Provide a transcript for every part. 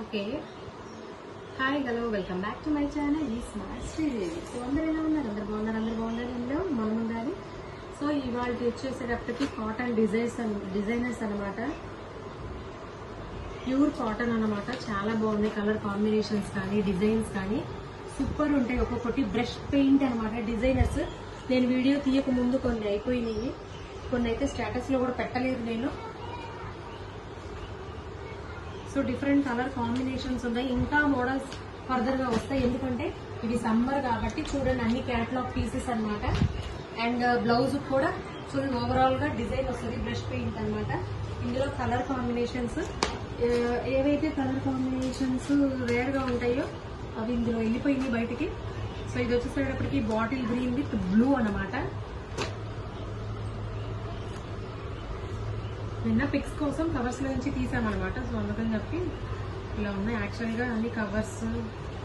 Okay. Hi hello welcome back to my channel ఈ smart Sridevi. So అందరూ ఎలా ఉన్నారు? అందరు బాగున్నారు ఇందులో మనం ఉండాలి. సో ఇవాళ వచ్చేసేటప్పటికి కాటన్ డిజైనర్స్ అనమాట. ప్యూర్ కాటన్ అనమాట. చాలా బాగున్నాయి కలర్ కాంబినేషన్స్ కానీ డిజైన్స్ కానీ సూపర్ ఉంటాయి. ఒక్కొక్కటి బ్రష్ పెయింట్ అనమాట డిజైనర్స్. నేను వీడియో తీయక ముందు కొన్ని అయిపోయినాయి, కొన్ని అయితే స్టేటస్ లో కూడా పెట్టలేదు నేను. సో డిఫరెంట్ కలర్ కాంబినేషన్స్ ఉన్నాయి. ఇంకా మోడల్స్ ఫర్దర్ గా వస్తాయి, ఎందుకంటే ఇది సమ్మర్ కాబట్టి. చూడండి అన్ని క్యాటలాగ్ పీసెస్ అనమాట. అండ్ బ్లౌజ్ కూడా ఫుల్ ఓవరాల్ గా డిజైన్ వస్తుంది, బ్రష్ పెయింట్ అనమాట. ఇందులో కలర్ కాంబినేషన్స్ ఏవైతే కలర్ కాంబినేషన్స్ రేర్ గా ఉంటాయో అవి ఇందులో వెళ్ళిపోయింది బయటికి. సో ఇది వచ్చేసేటప్పటికి బాటిల్ గ్రీన్ విత్ బ్లూ అనమాట. నిన్న పిక్స్ కోసం కవర్స్ లో నుంచి తీసామన్నమాట. సో అందుకని చెప్పి ఇలా ఉన్నాయి. యాక్చువల్ గా అన్ని కవర్స్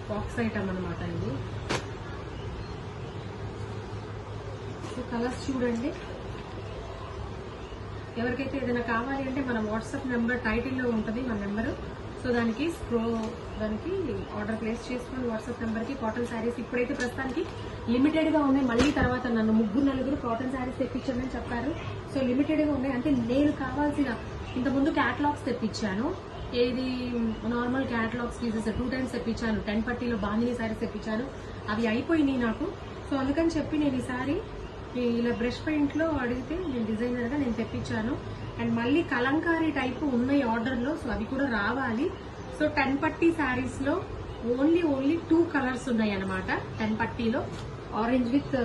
బాక్స్ ఐటమ్ అనమాట ఇది. సో కలర్స్ చూడండి. ఎవరికైతే ఏదైనా కావాలి అంటే మన వాట్సాప్ నెంబర్ టైటిల్లో ఉంటుంది మన నెంబరు. సో దానికి ఆర్డర్ ప్లేస్ చేసుకుని వాట్సాప్ నెంబర్ కి కాటన్ శారీస్ ఇప్పుడైతే ప్రస్తుతానికి లిమిటెడ్ గా ఉన్నాయి. మళ్ళీ తర్వాత నన్ను 3-4 కాటన్ శారీస్ తెప్పించమని చెప్పారు. సో లిమిటెడ్ గా ఉన్నాయి. అంటే నేను కావాల్సిన ఇంతకుముందు క్యాటలాగ్స్ తెప్పించాను. ఏది నార్మల్ క్యాటలాగ్స్ పీసెస్ 2 times తెప్పించాను. 10 పట్టీలో బాందిని శారీస్ తెప్పించాను, అవి అయిపోయినాయి నాకు. సో అందుకని చెప్పి నేను ఈసారి ఇలా బ్రష్ పెయింట్ లో అడిగితే నేను డిజైనర్ గా నేను తెప్పించాను. అండ్ మళ్ళీ కలంకారీ టైప్ ఉన్నాయి ఆర్డర్ లో. సో అవి కూడా రావాలి. సో 10 పట్టీ శారీస్ లో ఓన్లీ 2 కలర్స్ ఉన్నాయి అనమాట. 10 పట్టీలో ఆరెంజ్ విత్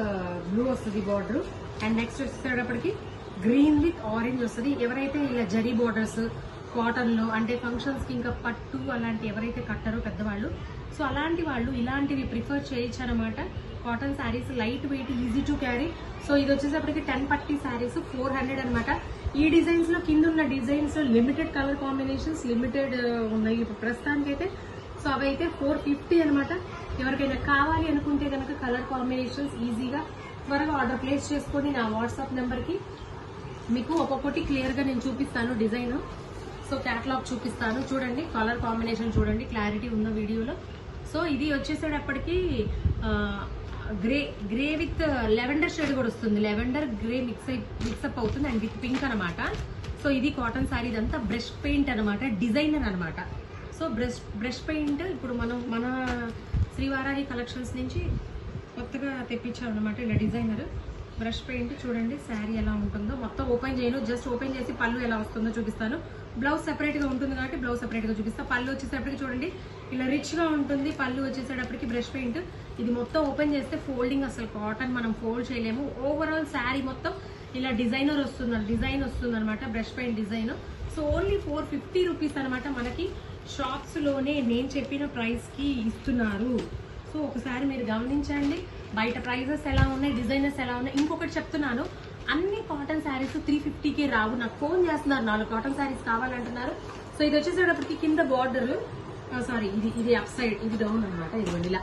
బ్లూ వస్తుంది బార్డర్. అండ్ నెక్స్ట్ వచ్చేటప్పటికి గ్రీన్ విత్ ఆరెంజ్ వస్తుంది. ఎవరైతే ఇలా జరీ బార్డర్స్ కాటన్ లో అంటే ఫంక్షన్స్ కి ఇంకా పట్టు అలాంటి ఎవరైతే కట్టారో పెద్దవాళ్ళు, సో అలాంటి వాళ్ళు ఇలాంటివి ప్రిఫర్ చేయొచ్చు అనమాట. Cotton saris light weight, easy to carry. So ఇది వచ్చేసప్పటికి 10 పట్టీ శారీస్ 400 అనమాట. ఈ డిజైన్స్ లో కింద ఉన్న designs limited colour combinations limited ఉన్నాయి ఇప్పుడు ప్రస్తుతానికి అయితే. సో అవైతే 450 అనమాట. ఎవరికైనా కావాలి అనుకుంటే కనుక కలర్ కాంబినేషన్స్ ఈజీగా త్వరగా ఆర్డర్ ప్లేస్ చేసుకొని నా వాట్సాప్ నెంబర్ కి మీకు ఒక్కొక్కటి క్లియర్ గా నేను చూపిస్తాను డిజైన్. సో క్యాటలాగ్ చూపిస్తాను చూడండి. కలర్ కాంబినేషన్ చూడండి, క్లారిటీ ఉన్న వీడియోలో. సో ఇది వచ్చేసేటప్పటికి గ్రే విత్ లెవెండర్ షేడ్ కూడా వస్తుంది. లెవెండర్ గ్రే మిక్సప్ అవుతుంది అండ్ విత్ పింక్ అనమాట. సో ఇది కాటన్ శారీ. ఇదంతా బ్రష్ పెయింట్ అనమాట, డిజైనర్ అనమాట. సో బ్రష్ పెయింట్ ఇప్పుడు మన శ్రీవారాహి కలెక్షన్స్ నుంచి కొత్తగా తెప్పించాం అనమాట. ఇలా డిజైనర్ బ్రష్ పెయింట్ చూడండి. శారీ ఎలా ఉంటుందో మొత్తం ఓపెన్ చేయను, జస్ట్ ఓపెన్ చేసి పళ్ళు ఎలా వస్తుందో చూపిస్తాను. బ్లౌజ్ సెపరేట్ గా ఉంటుంది కాబట్టి బ్లౌజ్ సెపరేట్ గా చూపిస్తాను. పళ్ళు వచ్చేసేపటికి చూడండి ఇలా రిచ్ గా ఉంటుంది. పళ్ళు వచ్చేసేటప్పటికి బ్రష్ పెయింట్. ఇది మొత్తం ఓపెన్ చేస్తే ఫోల్డింగ్ అసలు కాటన్ మనం ఫోల్డ్ చేయలేము. ఓవరాల్ శారీ మొత్తం ఇలా డిజైన్ వస్తుంది అనమాట, brush paint design. So only 450 rupees అనమాట. మనకి షాప్స్ లోనే నేను చెప్పిన ప్రైస్ కి ఇస్తున్నారు. సో ఒకసారి మీరు గమనించండి బయట ప్రైజెస్ ఎలా ఉన్నాయి, డిజైనర్స్ ఎలా ఉన్నాయి. ఇంకొకటి చెప్తున్నాను, అన్ని కాటన్ శారీస్ 350కే రావు. నాకు ఫోన్ చేస్తున్నారు 4 కాటన్ శారీస్ కావాలంటున్నారు. సో ఇది వచ్చేసేటప్పటికి కింద బార్డర్ సారీ ఇది అప్ సైడ్, ఇది డౌన్ అనమాట. ఇదిగోండి ఇలా.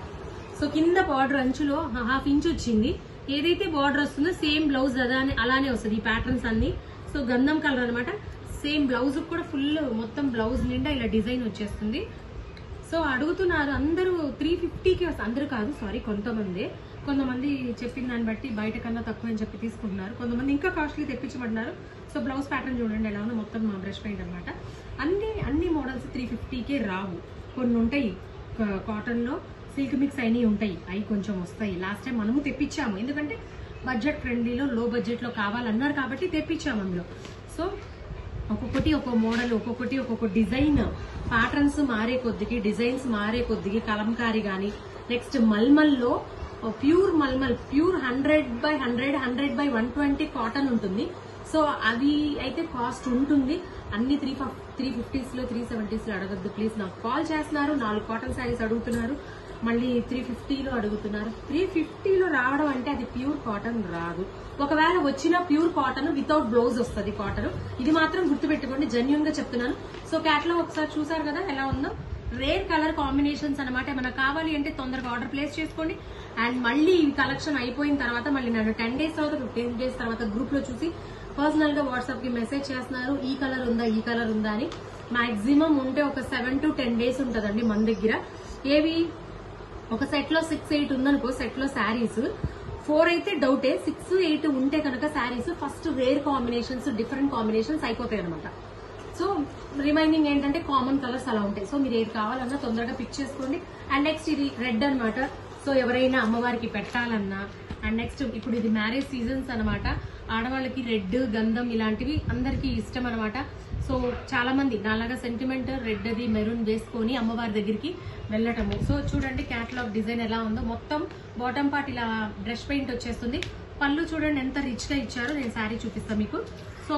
సో కింద బార్డర్ అంచులో 1/2 ఇంచ్ వచ్చింది. ఏదైతే బార్డర్ వస్తుందో సేమ్ బ్లౌజ్ అలానే వస్తుంది ఈ ప్యాటర్న్స్ అన్ని. సో గంధం కలర్ అనమాట. సేమ్ బ్లౌజ్ కూడా ఫుల్ మొత్తం బ్లౌజ్ నిండా ఇలా డిజైన్ వచ్చేస్తుంది. సో అడుగుతున్నారు అందరూ 350కి వస్తుంది. అందరూ కాదు సారీ, కొంతమంది చెప్పిన దాన్ని బట్టి బయట కన్నా తక్కువ అని చెప్పి తీసుకుంటున్నారు. కొంతమంది ఇంకా కాస్ట్లీ తెప్పించమంటున్నారు. సో బ్లౌజ్ ప్యాటర్న్ చూడండి ఎలా ఉందో, మొత్తం బ్రష్ పెయింట్ అనమాట. అన్ని మోడల్స్ 350కే రావు. కొన్ని ఉంటాయి కాటన్ లో సిల్క్ మిక్స్ అయినవి ఉంటాయి, అవి కొంచెం వస్తాయి. లాస్ట్ టైం మనము తెప్పించాము, ఎందుకంటే బడ్జెట్ ఫ్రెండ్లీలో లో బడ్జెట్ లో కావాలన్నారు కాబట్టి తెప్పించాము అందులో. సో ఒక్కొక్కటి ఒక్కొక్క మోడల్, ఒక్కొక్క డిజైన్, ప్యాటర్న్స్ మారే కొద్దికి, డిజైన్స్ మారే కొద్దికి కలంకారీ గానీ, నెక్స్ట్ మల్మల్లో ప్యూర్ 100/100 100/120 కాటన్ ఉంటుంది. సో అవి అయితే కాస్ట్ ఉంటుంది. అన్ని 350s లో 370s లో అడగద్దు ప్లీజ్. నాకు కాల్ చేస్తున్నారు, 4 కాటన్ శారీస్ అడుగుతున్నారు, మళ్ళీ 350లో అడుగుతున్నారు. 350లో రావడం అంటే అది ప్యూర్ కాటన్ రాదు. ఒకవేళ వచ్చిన ప్యూర్ కాటన్ వితౌట్ బ్లౌజ్ వస్తుంది కాటన్. ఇది మాత్రం గుర్తుపెట్టుకోండి, జెన్యూన్ గా చెప్తున్నాను. సో క్యాటలాగ్ ఒకసారి చూసారు కదా ఎలా ఉందో. రేర్ కలర్ కాంబినేషన్స్ అనమాట. ఏమైనా కావాలి అంటే తొందరగా ఆర్డర్ ప్లేస్ చేసుకోండి. అండ్ మళ్ళీ ఈ కలెక్షన్ అయిపోయిన తర్వాత మళ్ళీ నన్ను 10 days తర్వాత 15 days తర్వాత గ్రూప్ లో చూసి పర్సనల్ గా వాట్సాప్ కి మెసేజ్ చేస్తున్నారు ఈ కలర్ ఉందా అని. మాక్సిమం ఉంటే ఒక 7 to 10 days ఉంటదండి మన దగ్గర. ఏవి ఒక సెట్ లో 6-8 ఉందనుకో, సెట్ లో శారీస్ 4 అయితే డౌటే, 6-8 ఉంటే కనుక saris first rare combinations, different combinations అయిపోతాయి అనమాట. సో రిమైనింగ్ ఏంటంటే కామన్ కలర్స్ అలా ఉంటాయి. సో మీరు ఏది కావాలన్నా తొందరగా పిక్ చేసుకోండి. అండ్ నెక్స్ట్ ఇది రెడ్ అనమాట. సో ఎవరైనా అమ్మవారికి పెట్టాలన్నా, అండ్ నెక్స్ట్ ఇప్పుడు ఇది మ్యారేజ్ సీజన్స్ అనమాట. ఆడవాళ్ళకి రెడ్, గంధం ఇలాంటివి అందరికి ఇష్టం అనమాట. సో చాలా మంది నాలాగా సెంటిమెంట్ రెడ్ అది మెరూన్ వేసుకొని అమ్మవారి దగ్గరికి వెళ్ళటము. సో చూడండి క్యాటలాగ్ డిజైన్ ఎలా ఉందో. మొత్తం బాటమ్ పార్ట్ ఇలా బ్రష్ పెయింట్ వచ్చేస్తుంది. పళ్ళు చూడండి ఎంత రిచ్ గా ఇచ్చారో. నేను శారీ చూపిస్తాను మీకు. సో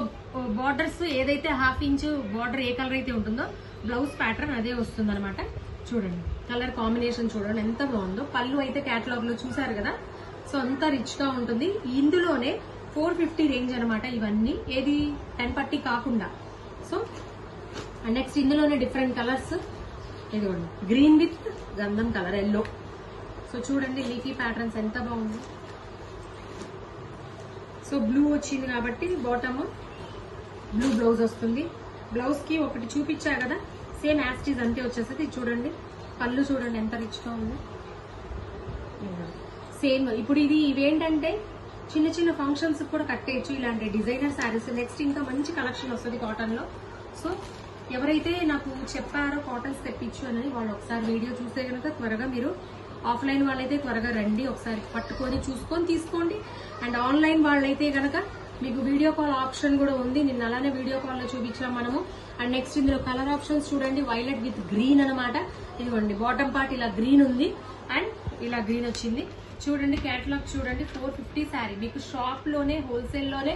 బార్డర్స్ ఏదైతే 1/2 ఇంచ్ బార్డర్ ఏ కలర్ అయితే ఉంటుందో బ్లౌజ్ ప్యాటర్న్ అదే వస్తుంది అనమాట. చూడండి కలర్ కాంబినేషన్ చూడండి ఎంత బాగుందో. పళ్ళు అయితే క్యాటలాగ్ లో చూసారు కదా. సో అంత రిచ్ గా ఉంటుంది. ఇందులోనే 450 రేంజ్ అనమాట ఇవన్నీ, ఏది 10 పట్టి కాకుండా. సో నెక్స్ట్ ఇందులోనే డిఫరెంట్ కలర్స్. ఇదిగోండి గ్రీన్ విత్ గంధం కలర్, ఎల్లో. సో చూడండి లీఫీ ప్యాటర్న్స్ ఎంత బాగుంది. సో బ్లూ వచ్చింది కాబట్టి బాటమ్ బ్లూ బ్లౌజ్ వస్తుంది. బ్లౌజ్ కి ఒకటి చూపించా కదా, సేమ్ యాస్టీజ్ అంతే వచ్చేస్తుంది. చూడండి పళ్ళు చూడండి ఎంత రిచ్ గా ఉంది. సేమ్ ఇప్పుడు ఇవేంటంటే చిన్న చిన్న ఫంక్షన్స్ కూడా కట్టేయచ్చు ఇలాంటి డిజైనర్ శారీస్. నెక్స్ట్ ఇంకా మంచి కలెక్షన్ వస్తుంది కాటన్ లో. సో ఎవరైతే నాకు చెప్పారో కాటన్స్ తెప్పించు అని వాళ్ళు ఒకసారి వీడియో చూస్తే కనుక త్వరగా మీరు, ఆఫ్లైన్ వాళ్ళైతే త్వరగా రండి, ఒకసారి పట్టుకొని చూసుకొని తీసుకోండి. అండ్ ఆన్లైన్ వాళ్ళైతే కనుక మీకు వీడియో కాల్ ఆప్షన్ కూడా ఉంది. నిన్న అలానే వీడియో కాల్ లో చూపించాం మనము. అండ్ నెక్స్ట్ ఇందులో కలర్ ఆప్షన్స్ చూడండి, వైలెట్ విత్ గ్రీన్ అనమాట. ఇదిగోండి బాటమ్ పార్ట్ ఇలా గ్రీన్ ఉంది అండ్ ఇలా గ్రీన్ వచ్చింది. చూడండి క్యాటలాగ్ చూడండి. 450 శారీ మీకు షాప్ లోనే, హోల్సేల్ లోనే